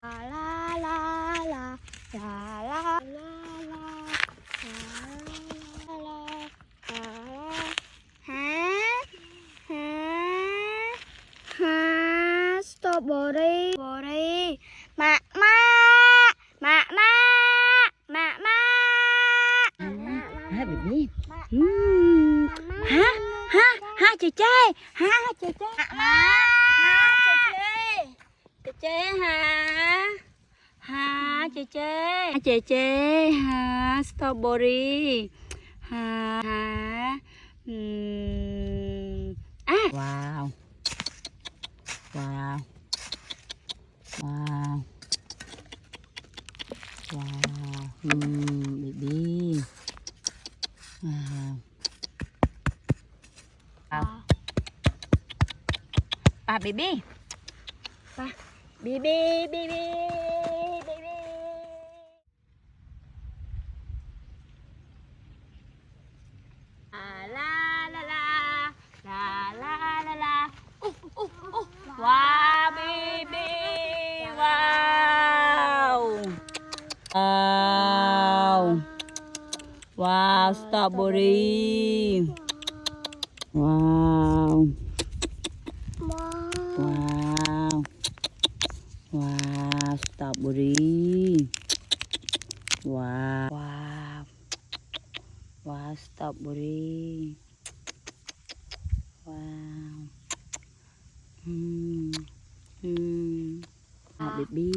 ลาลาลาลาลาลาลาลาลาลาฮะฮะฮะสตรอเบอรี่มามามามามามาฮะแบบนี้ฮะเจ๊ฮะเจ๊มาเจ๊ฮะเจ๊ฮะสตรอเบอรี่ฮะว้าวว้าวว้าวว้าวเบบี้ว้าวป้าเบบี้ป้าเบบี้ลาลาลาลาลาลาลาว้าวเบบี้ว้าวว้าวสตรอเบอรี่ว้าวว้าวว้าวสตรอเบอรี่ว้าวว้าวสตรอเบอรี่ว้าวเบบี้